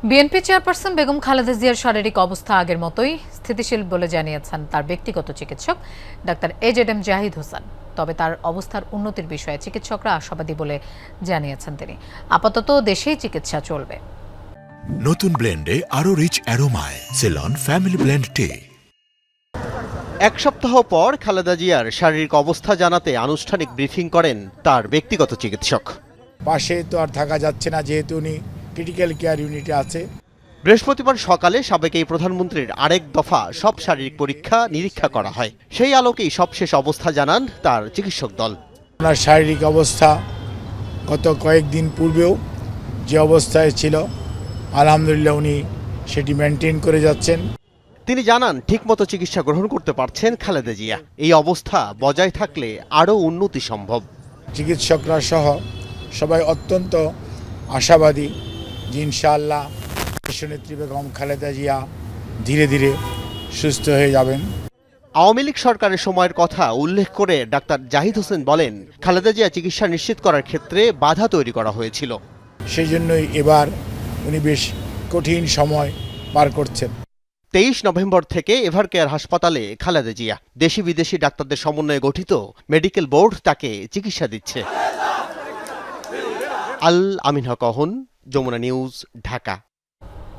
BNP chairperson Begum Khaleda জিয়ার শারীরিক অবস্থা আগের মতোই স্থিতিশীল বলে জানিয়েছেন তার ব্যক্তিগত চিকিৎসক ডাক্তার এজেডএম জাহিদ হোসেন। তবে তার অবস্থার উন্নতির বিষয়ে চিকিৎসকরা আশাবাদী বলে জানিয়েছেন তিনি। আপাতত দেশেই চিকিৎসা চলবে। নতুন ব্লেন্ডে আরো রিচ অ্যারোমায় সেলন ফ্যামিলি ব্লেন্ড টে। এক সপ্তাহ পর খালেদা জিয়ার শারীরিক অবস্থা জানাতে আনুষ্ঠানিক ব্রিফিং করেন তার ব্যক্তিগত চিকিৎসক। পাশে তো আর থাকা যাচ্ছে না, যেহেতু উনি ক্রিটিক্যাল কেয়ার ইউনিটে আছে। বৃহস্পতিবার সকালে সাবেক এই প্রধানমন্ত্রীর আরেক দফা সব শারীরিক পরীক্ষা নিরীক্ষা করা হয়। সেই আলোকেই সবশেষ অবস্থা জানান তার চিকিৎসক দল। ওনার শারীরিক অবস্থা গত কয়েকদিন পূর্বেও যে অবস্থায় ছিল, আলহামদুলিল্লাহ উনি সেটি মেনটেন করে যাচ্ছেন। তিনি জানান ঠিকমতো চিকিৎসা গ্রহণ করতে পারছেন খালেদা জিয়া। এই অবস্থা বজায় থাকলে আরও উন্নতি সম্ভব। চিকিৎসকরা সহ সবাই অত্যন্ত আশাবাদী যে ইনশাআল্লাহ দেশনেত্রী বেগম খালেদা জিয়া ধীরে ধীরে সুস্থ হয়ে যাবেন। আওয়ামী লীগ সরকারের সময়ের কথা উল্লেখ করে ডাক্তার জাহিদ হোসেন বলেন, খালেদা জিয়া চিকিৎসা নিশ্চিত করার ক্ষেত্রে বাধা তৈরি করা হয়েছিল। সেই জন্যই এবার উনি বেশ কঠিন সময় পার করছেন। 23 নভেম্বর থেকে এভারকেয়ার হাসপাতালে খালেদা জিয়া। দেশি বিদেশি ডাক্তারদের সমন্বয়ে গঠিত মেডিকেল বোর্ড তাকে চিকিৎসা দিচ্ছে। আল আমিন হক অহন, যমুনা নিউজ, ঢাকা।